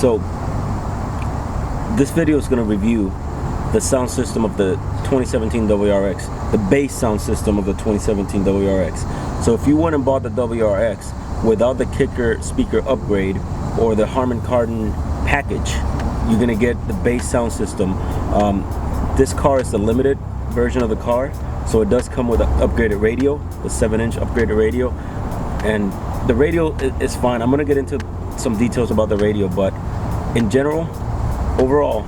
So this video is going to review the sound system of the 2017 WRX, the bass sound system of the 2017 WRX. So if you went and bought the WRX without the Kicker speaker upgrade or the Harmon Kardon package, you're going to get the bass sound system. This car is the limited version of the car, so it does come with an upgraded radio, the 7-inch upgraded radio, and the radio is fine. I'm going to get into some details about the radio, but in general, overall,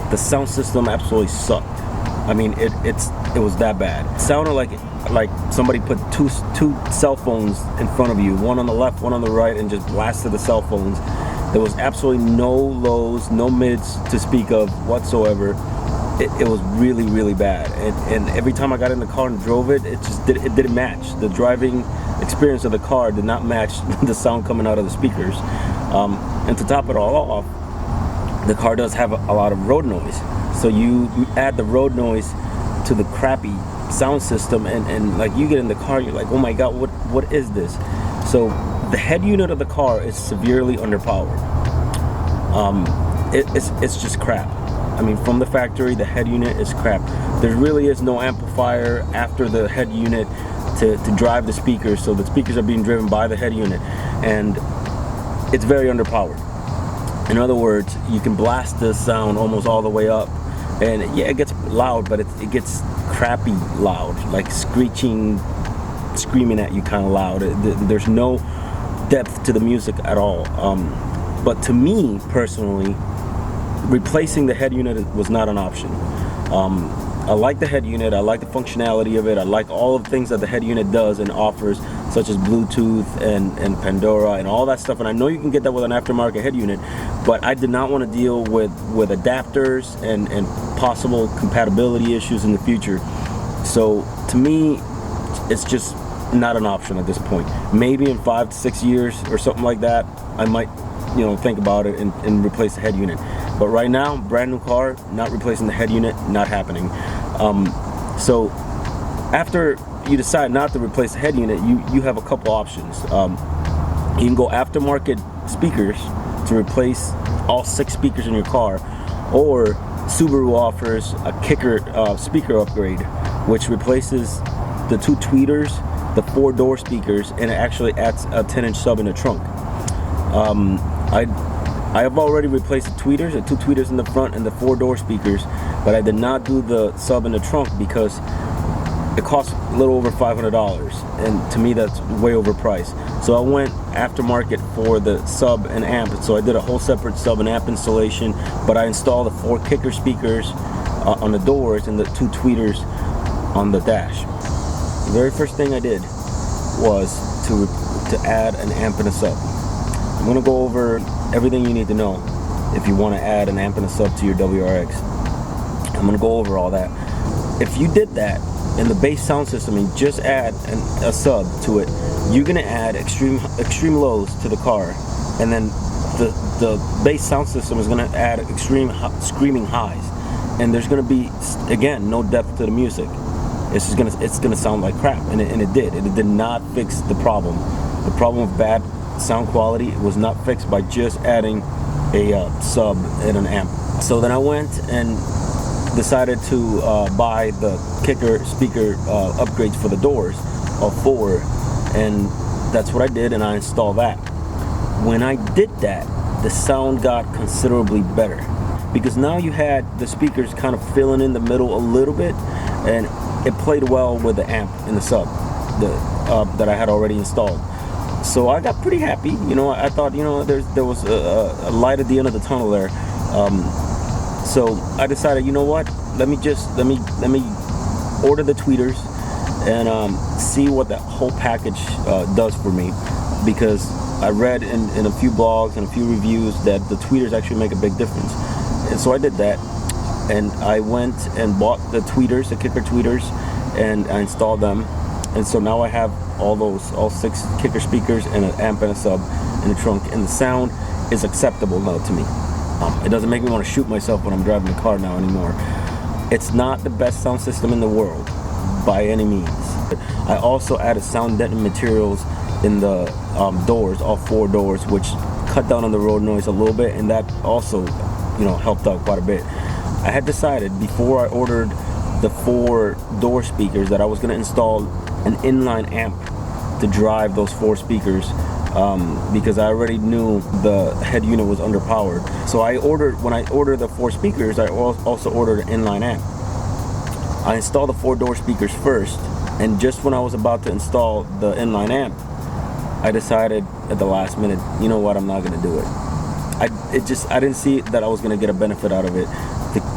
the sound system absolutely sucked. I mean, it was that bad. It sounded like somebody put two cell phones in front of you, one on the left, one on the right, and just blasted the cell phones. There was absolutely no lows, no mids to speak of whatsoever. It was really, really bad. And every time I got in the car and drove it, it didn't match. The driving experience of the car did not match the sound coming out of the speakers. And to top it all off, the car does have a lot of road noise. So you add the road noise to the crappy sound system, and like you get in the car, you're like, oh my god, what is this? So the head unit of the car is severely underpowered. It's just crap. I mean, from the factory, the head unit is crap. There really is no amplifier after the head unit to drive the speakers, so the speakers are being driven by the head unit, and it's very underpowered. In other words, you can blast the sound almost all the way up, and yeah, it gets loud, but it gets crappy loud, like screeching, screaming at you kind of loud. There's no depth to the music at all. But to me personally, replacing the head unit was not an option. I like the head unit, I like the functionality of it, I like all of the things that the head unit does and offers, such as Bluetooth and Pandora and all that stuff, and I know you can get that with an aftermarket head unit, but I did not want to deal with adapters and possible compatibility issues in the future. So to me, it's just not an option at this point. Maybe in 5 to 6 years or something like that, I might, think about it and replace the head unit. But right now, brand new car, not replacing the head unit, not happening. So after you decide not to replace the head unit, you have a couple options. You can go aftermarket speakers to replace all 6 speakers in your car, or Subaru offers a Kicker speaker upgrade, which replaces the 2 tweeters, the 4-door speakers, and it actually adds a 10-inch sub in the trunk. I have already replaced the tweeters, the 2 tweeters in the front and the 4-door speakers, but I did not do the sub in the trunk because it costs a little over $500, and to me that's way overpriced. So I went aftermarket for the sub and amp, so I did a whole separate sub and amp installation, but I installed the 4 Kicker speakers on the doors and the 2 tweeters on the dash. The very first thing I did was to add an amp and a sub. I'm going to go over everything you need to know if you want to add an amp and a sub to your WRX. I'm going to go over all that. If you did that in the bass sound system and just add a sub to it, you're going to add extreme lows to the car, and then the bass sound system is going to add extreme screaming highs, and there's going to be, again, no depth to the music. It's going to sound like crap, and it did. It did not fix the problem. The problem of bad sound quality was not fixed by just adding a sub and an amp. So then I went and decided to buy the Kicker speaker upgrades for the doors, all 4, and that's what I did, and I installed that. When I did that, the sound got considerably better, because now you had the speakers kind of filling in the middle a little bit, and it played well with the amp and the sub that I had already installed. So I got pretty happy. I thought, there was a light at the end of the tunnel there. So I decided, you know what? Let me order the tweeters and see what that whole package does for me, because I read in a few blogs and a few reviews that the tweeters actually make a big difference. And so I did that, and I went and bought the tweeters, the Kicker tweeters, and I installed them. And so now I have all 6 Kicker speakers and an amp and a sub in the trunk, and the sound is acceptable now to me. It doesn't make me want to shoot myself when I'm driving the car now anymore. It's not the best sound system in the world by any means. I also added sound deadening materials in the doors, all 4 doors, which cut down on the road noise a little bit, and that also, you know, helped out quite a bit. I had decided before I ordered the 4-door speakers that I was going to install an inline amp to drive those 4 speakers, because I already knew the head unit was underpowered. So when I ordered the 4 speakers, I also ordered an inline amp. I installed the 4-door speakers first, and just when I was about to install the inline amp, I decided at the last minute, you know what, I'm not going to do it. I didn't see that I was going to get a benefit out of it.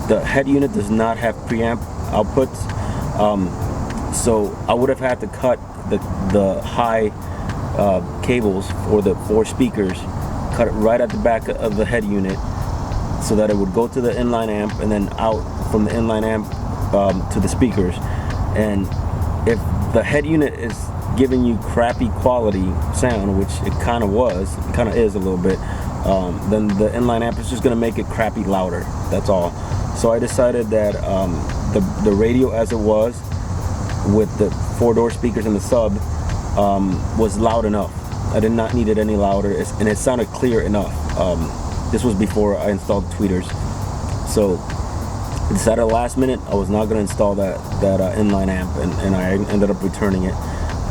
The head unit does not have preamp outputs, so I would have had to cut the high cables for the 4 speakers, cut it right at the back of the head unit so that it would go to the inline amp and then out from the inline amp to the speakers. And if the head unit is giving you crappy quality sound, which it kind of is a little bit, then the inline amp is just going to make it crappy louder. That's all. So I decided that the radio as it was with the 4-door speakers and the sub was loud enough. I did not need it any louder, and it sounded clear enough. This was before I installed the tweeters. So I decided at the last minute I was not going to install that inline amp, and I ended up returning it.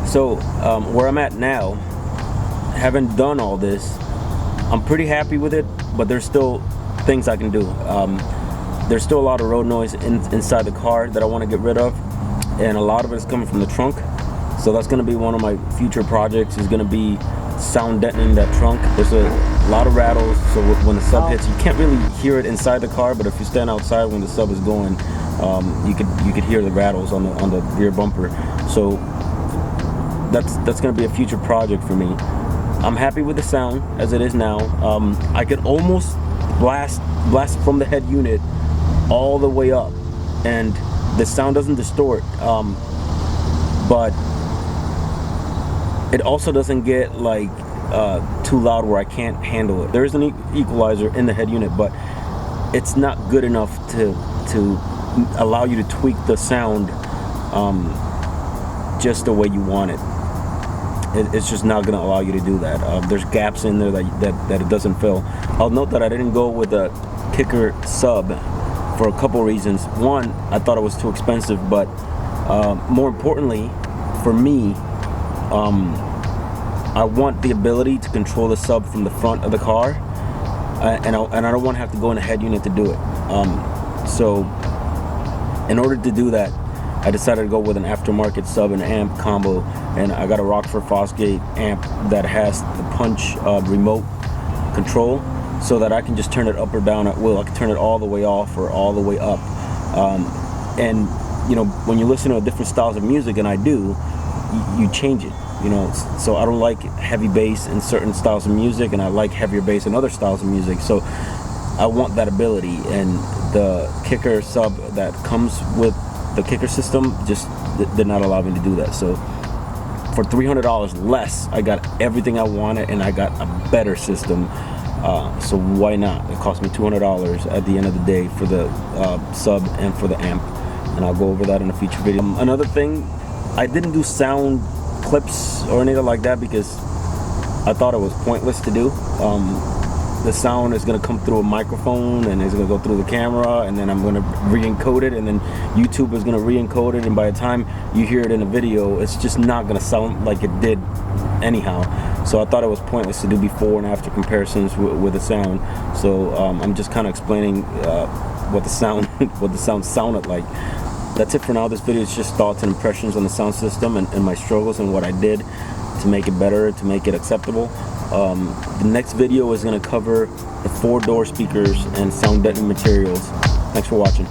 So where I'm at now, having done all this, I'm pretty happy with it, but there's still things I can do. There's still a lot of road noise inside the car that I want to get rid of, and a lot of it is coming from the trunk. So that's going to be one of my future projects, is going to be sound deadening that trunk. There's a lot of rattles, so when the sub hits, you can't really hear it inside the car, but if you stand outside when the sub is going, you could hear the rattles on the rear bumper. So that's going to be a future project for me. I'm happy with the sound as it is now. I could almost blast from the head unit all the way up, and the sound doesn't distort, but it also doesn't get like too loud where I can't handle it. There is an equalizer in the head unit, but it's not good enough to allow you to tweak the sound just the way you want it. It's just not going to allow you to do that. There's gaps in there that it doesn't fill. I'll note that I didn't go with a Kicker sub for a couple reasons. One, I thought it was too expensive, but more importantly, for me, I want the ability to control the sub from the front of the car, and I don't want to have to go in a head unit to do it. So in order to do that, I decided to go with an aftermarket sub and amp combo, and I got a Rockford Fosgate amp that has the punch remote control, so that I can just turn it up or down at will. I can turn it all the way off or all the way up. And you know, when you listen to different styles of music, and I do, you change it. You know, so I don't like heavy bass in certain styles of music, and I like heavier bass in other styles of music. So I want that ability, and the Kicker sub that comes with the Kicker system just did not allow me to do that. So for $300 less, I got everything I wanted, and I got a better system. So why not? It cost me $200 at the end of the day for the sub and for the amp, and I'll go over that in a future video. Another thing, I didn't do sound clips or anything like that because I thought it was pointless to do. The sound is going to come through a microphone, and it's going to go through the camera, and then I'm going to re-encode it, and then YouTube is going to re-encode it, and by the time you hear it in a video, it's just not going to sound like it did anyhow. So I thought it was pointless to do before and after comparisons with the sound. So I'm just kind of explaining what the sound sounded like. That's it for now. This video is just thoughts and impressions on the sound system and my struggles and what I did to make it better, to make it acceptable. The next video is going to cover the 4-door speakers and sound deadening materials. Thanks for watching.